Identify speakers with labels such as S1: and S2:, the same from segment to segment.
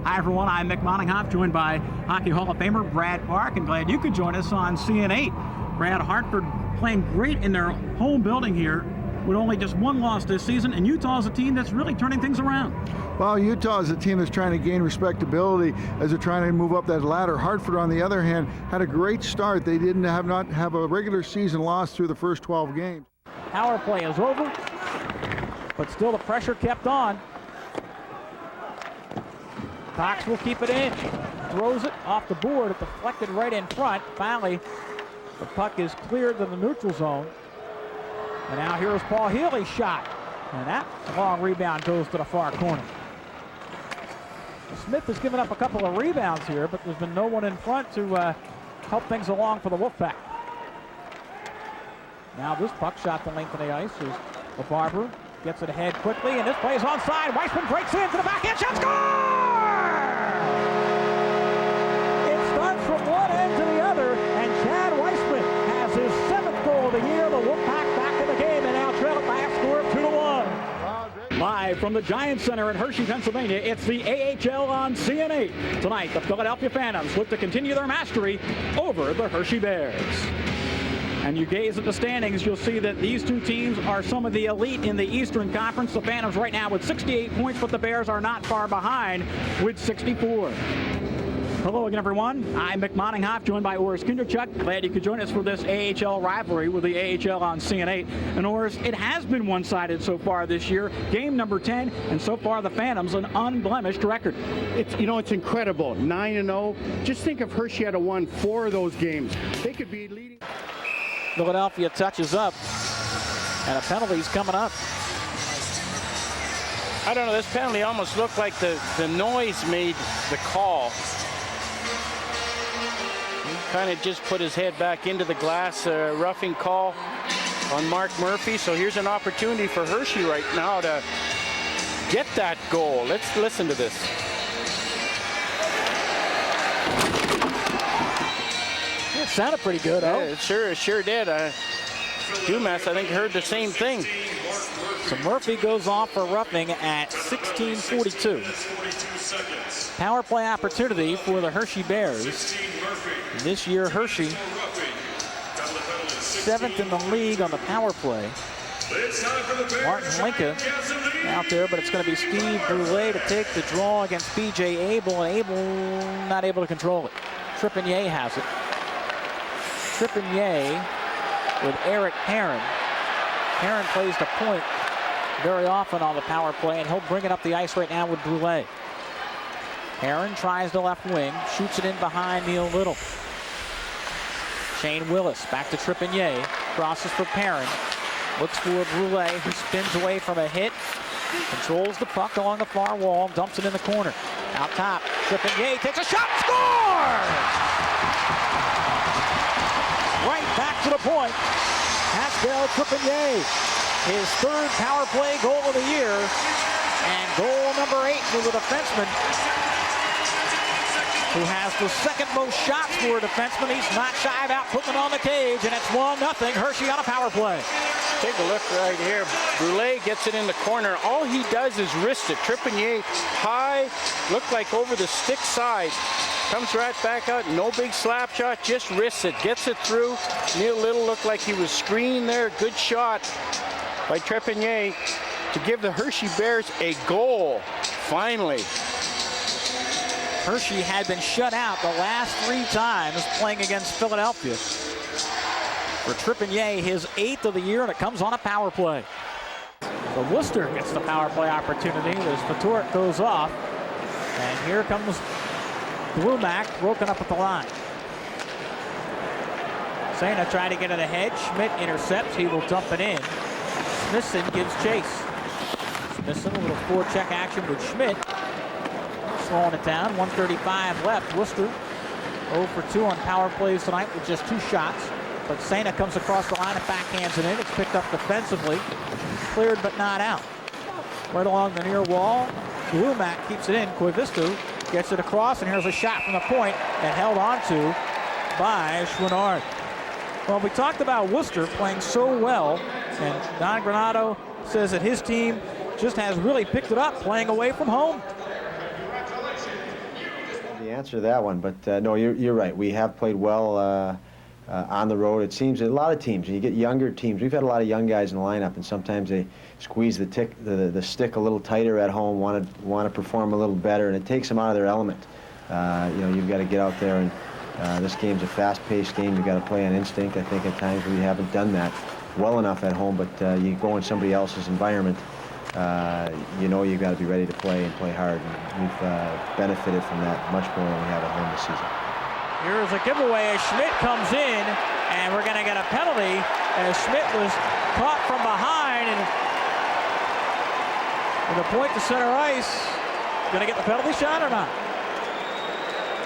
S1: Hi everyone, I'm Mick Moninghoff, joined by Hockey Hall of Famer Brad Park, and glad you could join us on CN8. Brad, Hartford playing great in their home building here with only just one loss this season, and Utah's a team that's really turning things around.
S2: Well, Utah is a team that's trying to gain respectability as they're trying to move up that ladder. Hartford, on the other hand, had a great start. They didn't have a regular season loss through the first 12 games.
S1: Power play is over, but still the pressure kept on. Cox will keep it in, throws it off the board, it deflected right in front. Finally, the puck is cleared to the neutral zone. And now here's Paul Healy's shot. And that long rebound goes to the far corner. Smith has given up a couple of rebounds here, but there's been no one in front to help things along for the Wolfpack. Now this puck shot the length of the ice is LaBarbera. Gets it ahead quickly, and this play is onside. Weissman breaks into the backhand shot, score! It starts from one end to the other, and Chad Weissman has his 7th goal of the year. The Wolfpack back in the game and now trail it by a score of 2-1. Live from the Giants Center in Hershey, Pennsylvania, it's the AHL on CN8. Tonight, the Philadelphia Phantoms look to continue their mastery over the Hershey Bears. And you gaze at the standings, you'll see that these two teams are some of the elite in the Eastern Conference. The Phantoms right now with 68 points, but the Bears are not far behind with 64. Hello again, everyone. I'm Mick Moninghoff, joined by Oris Kinderchuk. Glad you could join us for this AHL rivalry with the AHL on CN8. And Oris, it has been one-sided so far this year. Game number 10, and so far the Phantoms an unblemished record.
S3: It's incredible. 9-0. Just think if Hershey had won 4 of those games, they could be leading.
S1: Philadelphia touches up, and a penalty's coming up.
S4: I don't know, this penalty almost looked like the noise made the call. He kind of just put his head back into the glass. Roughing call on Mark Murphy. So here's an opportunity for Hershey right now to get that goal. Let's listen to this.
S1: It sounded pretty good,
S4: yeah, it sure did. Dumas, I think, heard the same thing.
S1: So Murphy goes off for roughing at 16:42. Power play opportunity for the Hershey Bears. This year, Hershey 7th in the league on the power play. Martin Linka out there, but it's going to be Steve Brulé to take the draw against B.J. Abel, and Abel not able to control it. Trepanier has it. Trepanier with Eric Herron. Herron plays the point very often on the power play, and he'll bring it up the ice right now with Brulé. Herron tries the left wing, shoots it in behind Neil Little. Shane Willis back to Trepanier, crosses for Perrin, looks for Brulé, who spins away from a hit, controls the puck along the far wall, dumps it in the corner. Out top, Trepanier takes a shot, scores! Right back to the point. Pascal Trepanier, his 3rd power play goal of the year, and goal number 8 for the defenseman, who has the 2nd most shots for a defenseman. He's not shy about putting it on the cage, and it's 1-0 Hershey on a power play.
S4: Take a look right here. Brulé gets it in the corner. All he does is wrist it. Trepanier high, looked like over the stick side. Comes right back out, no big slap shot, just wrists it, gets it through. Neil Little looked like he was screened there. Good shot by Trepanier to give the Hershey Bears a goal, finally.
S1: Hershey had been shut out the last 3 times playing against Philadelphia. For Trepanier, his 8th of the year, and it comes on a power play. So Worcester gets the power play opportunity as Fatorik goes off. And here comes Blumack, broken up at the line. Sena trying to get it ahead. Schmidt intercepts. He will dump it in. Smithson gives chase. Smithson, a little forecheck action with Schmidt. Slowing it down. 1:35 left. Worcester 0 for 2 on power plays tonight with just 2 shots. But Sena comes across the line and backhands it in. It's picked up defensively. Cleared but not out. Right along the near wall. Blumack keeps it in. Koivisto gets it across, and here's a shot from the point and held onto by Chouinard. Well, we talked about Worcester playing so well, and Don Granato says that his team just has really picked it up playing away from home.
S5: answer to that one, but no, you're right. We have played well on the road. It seems a lot of teams, and you get younger teams. We've had a lot of young guys in the lineup, and sometimes they squeeze the stick a little tighter at home, want to perform a little better, and it takes them out of their element. You've got to get out there, and this game's a fast-paced game. You've got to play on instinct. I think at times we haven't done that well enough at home, but you go in somebody else's environment, you've got to be ready to play and play hard. And we've benefited from that much more than we have at home this season.
S1: Here's a giveaway as Schmidt comes in, and we're going to get a penalty as Schmidt was caught from behind, and the point to center ice. Going to get the penalty shot or not?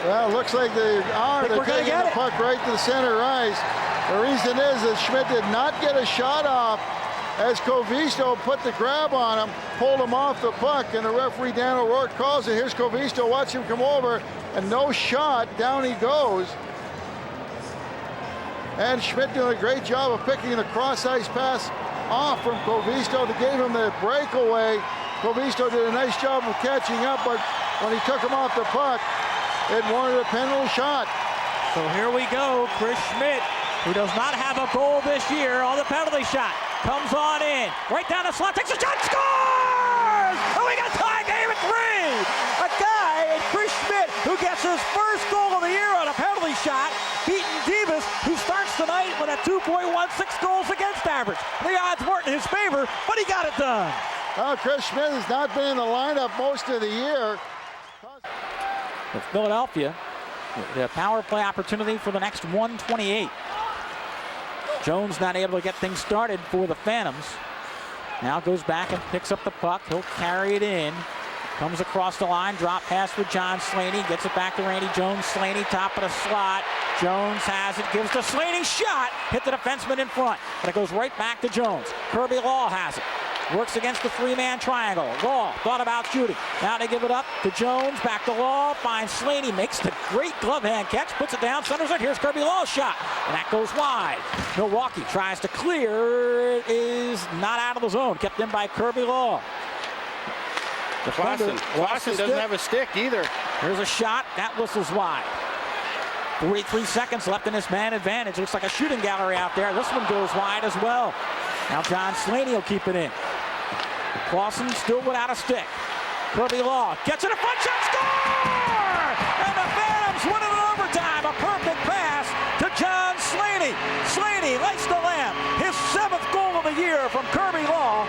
S2: Well, it looks like they are. They're taking the puck right to the center ice. The reason is that Schmidt did not get a shot off as Kovisto put the grab on him, pulled him off the puck, and the referee Dan O'Rourke calls it. Here's Kovisto, watch him come over, and no shot, down he goes. And Schmidt doing a great job of picking the cross-ice pass off from Kovisto that gave him the breakaway. Kovisto did a nice job of catching up, but when he took him off the puck, it warranted a penalty shot.
S1: So here we go, Chris Schmidt, who does not have a goal this year on the penalty shot. Comes on in, right down the slot, takes a shot, scores! Oh, we got a tie game at 3! A guy in Chris Schmidt who gets his first goal of the year on a penalty shot, beating Davis, who starts tonight with a 2.16 goals against average. The odds weren't in his favor, but he got it done.
S2: Well, Chris Schmidt has not been in the lineup most of the year.
S1: With Philadelphia, the power play opportunity for the next 128. Jones not able to get things started for the Phantoms. Now goes back and picks up the puck. He'll carry it in. Comes across the line. Drop pass for John Slaney. Gets it back to Randy Jones. Slaney top of the slot. Jones has it. Gives to Slaney. Shot. Hit the defenseman in front. But it goes right back to Jones. Kirby Law has it. Works against the three-man triangle. Law thought about shooting. Now they give it up to Jones. Back to Law. Finds Slaney. Makes the great glove hand catch. Puts it down. Centers it. Here's Kirby Law's shot. And that goes wide. Milwaukee tries to clear. It is not out of the zone. Kept in by Kirby Law.
S4: Clausen doesn't have a stick either.
S1: Here's a shot. That whistles wide. 43 seconds left in this man advantage. Looks like a shooting gallery out there. This one goes wide as well. Now John Slaney will keep it in. Clausen still without a stick. Kirby Law gets it, a front shot, score! And the Phantoms win it in overtime. A perfect pass to John Slaney. Slaney lights the lamp. His 7th goal of the year from Kirby Law.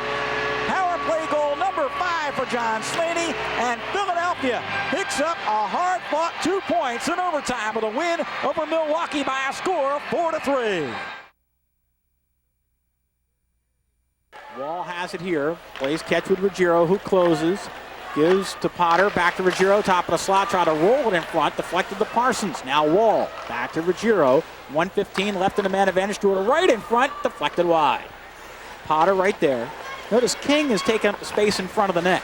S1: Power play goal number 5 for John Slaney. And Philadelphia picks up a hard-fought 2 points in overtime with a win over Milwaukee by a score of 4-3. Wall has it here. Plays catch with Ruggiero, who closes. Gives to Potter. Back to Ruggiero. Top of the slot. Try to roll it in front. Deflected to Parsons. Now Wall. Back to Ruggiero. 1:15 left in the man advantage. To it right in front. Deflected wide. Potter right there. Notice King is taking up the space in front of the net.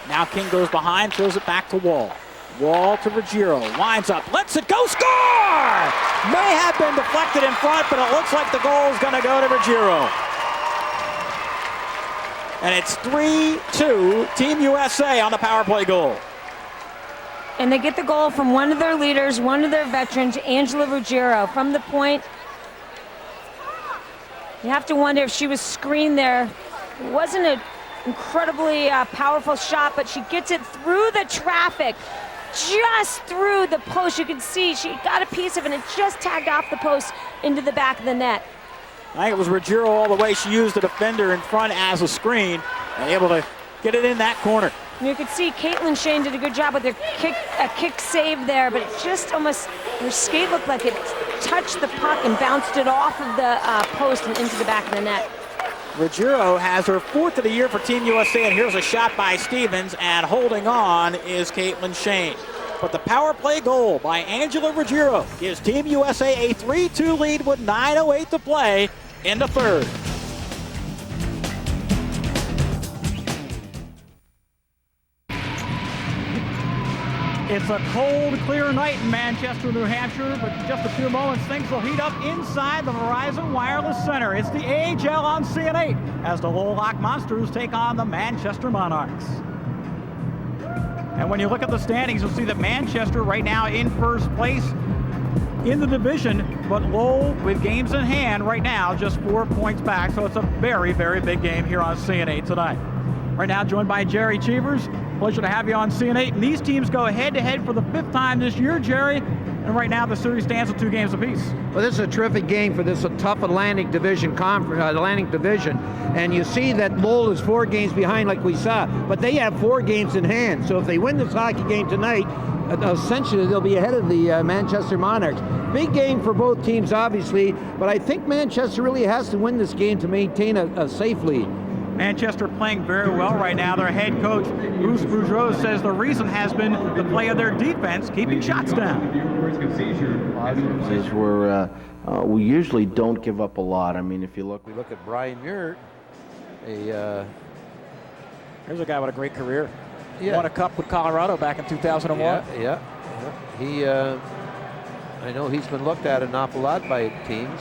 S1: Now King goes behind. Throws it back to Wall. Wall to Ruggiero. Winds up. Lets it go. Score! May have been deflected in front, but it looks like the goal is going to go to Ruggiero. And it's 3-2, Team USA on the power play goal.
S6: And they get the goal from one of their leaders, one of their veterans, Angela Ruggiero. From the point, you have to wonder if she was screened there. It wasn't an incredibly powerful shot, but she gets it through the traffic, just through the post. You can see she got a piece of it and it just tagged off the post into the back of the net.
S1: I think it was Ruggiero all the way. She used the defender in front as a screen and able to get it in that corner.
S6: And you could see Caitlin Shane did a good job with her kick save there, but it just almost, her skate looked like it touched the puck and bounced it off of the post and into the back of the net.
S1: Ruggiero has her 4th of the year for Team USA, and here's a shot by Stevens, and holding on is Caitlin Shane. But the power play goal by Angela Ruggiero gives Team USA a 3-2 lead with 9:08 to play in the 3rd. It's a cold, clear night in Manchester, New Hampshire, but in just a few moments things will heat up inside the Verizon Wireless Center. It's the AHL on CN8 as the Lowlock Monsters take on the Manchester Monarchs. And when you look at the standings, you'll see that Manchester right now in first place in the division, but Lowell with games in hand right now, just 4 points back. So it's a very, very big game here on CN8 tonight. Right now joined by Jerry Cheevers. Pleasure to have you on CN8. And these teams go head-to-head for the 5th time this year, Jerry. And right now the series stands at 2 games apiece.
S7: Well, this is a terrific game for this tough Atlantic Division and you see that Lowell is 4 games behind, like we saw, but they have 4 games in hand. So if they win this hockey game tonight, essentially they'll be ahead of the Manchester Monarchs. Big game for both teams, obviously, but I think Manchester really has to win this game to maintain a safe lead.
S1: Manchester playing very well right now. Their head coach, Bruce Boudreau, says the reason has been the play of their defense, keeping shots down.
S8: Is where we usually don't give up a lot. I mean, if you look,
S9: we look at Brian Muir.
S1: Here's a guy with a great career.
S9: Yeah.
S1: Won a cup with Colorado back in 2001.
S9: Yeah. He, I know he's been looked at an awful lot by teams.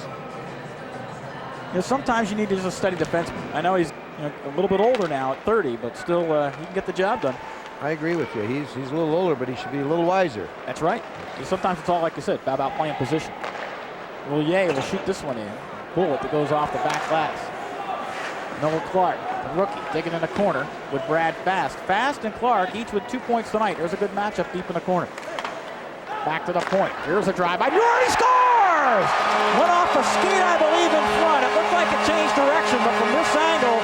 S1: You know, sometimes you need to just study defenseman. I know he's a little bit older now at 30, but still he can get the job done.
S9: I agree with you. He's a little older, but he should be a little wiser.
S1: That's right. Sometimes it's all, like you said, about playing position. Rouillet will shoot this one in. Bullet that goes off the back glass. Noah Clark, the rookie, digging in the corner with Brad Fast. Fast and Clark each with 2 points tonight. There's a good matchup deep in the corner. Back to the point. Here's a drive by Muir. He scores! Went off the skate, I believe, in front. It looked like it changed direction, but from this angle,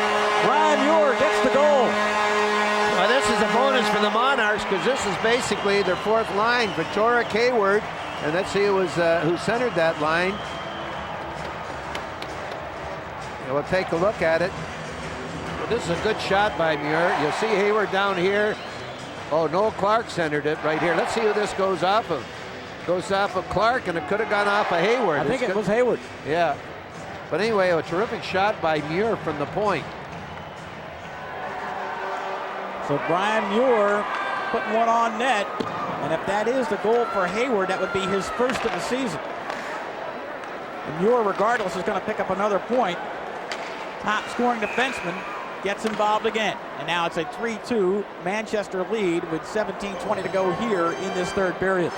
S1: Brian Muir gets the goal.
S9: Well, this is a bonus for the Monarchs because this is basically their 4th line. Victoria Hayward, and let's see who centered that line. And we'll take a look at it. Well, this is a good shot by Muir. You'll see Hayward down here. Oh, Noel Clark centered it right here. Let's see who this goes off of. Goes off of Clark, and it could have gone off of Hayward.
S1: I think it was Hayward.
S9: Yeah. But anyway, a terrific shot by Muir from the point.
S1: So Brian Muir putting one on net. And if that is the goal for Hayward, that would be his first of the season. And Muir, regardless, is going to pick up another point. Top scoring defenseman gets involved again. And now it's a 3-2 Manchester lead with 17:20 to go here in this 3rd period.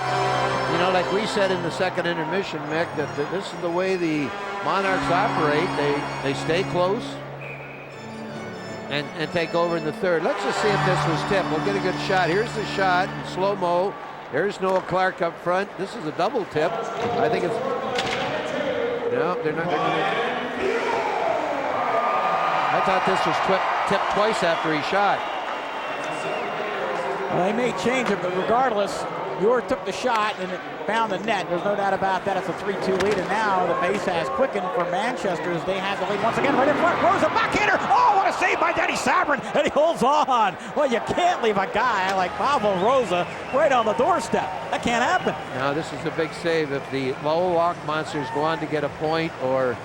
S9: You know, like we said in the 2nd intermission, Mick, that this is the way the Monarchs operate. They stay close and take over in the 3rd. Let's just see if this was tipped. We'll get a good shot. Here's the shot in slow-mo. There's Noah Clark up front. This is a double tip. I think it's... No, they're not going to... I thought this was tipped twice after he shot.
S1: Well, they may change it, but regardless, Muir took the shot and it found the net. There's no doubt about that. It's a 3-2 lead, and now the pace has quickened for Manchester as they have the lead once again right in front. Rosa backhander. Oh, what a save by Denny Sabrin, and he holds on. Well, you can't leave a guy like Pablo Rosa right on the doorstep. That can't happen.
S9: Now, this is a big save. If the Lowell Lock Monsters go on to get a point or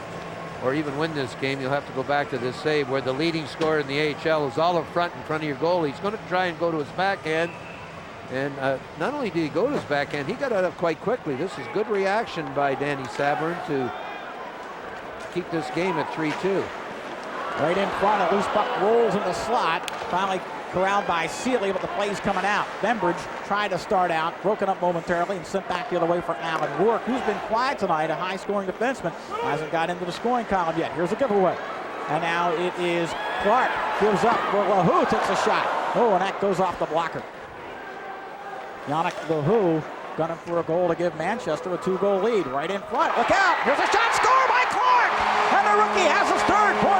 S9: even win this game, you'll have to go back to this save where the leading scorer in the AHL is all up front in front of your goal. He's going to try and go to his backhand. And not only did he go to his backhand, he got out of quite quickly. This is good reaction by Danny Sabrin to keep this game at 3-2.
S1: Right in front, a loose puck rolls in the slot. Finally corralled by Seeley, but the play's coming out. Bembridge tried to start out, broken up momentarily, and sent back the other way for Alan Rourke, who's been quiet tonight, a high-scoring defenseman. Hasn't got into the scoring column yet. Here's a giveaway. And now it is Clark. Gives up for LaHoo, takes a shot. Oh, and that goes off the blocker. Yannick LaHoo gunning for a goal to give Manchester a 2-goal lead. Right in front. Look out. Here's a shot. Score by Clark. And the rookie has his 3rd point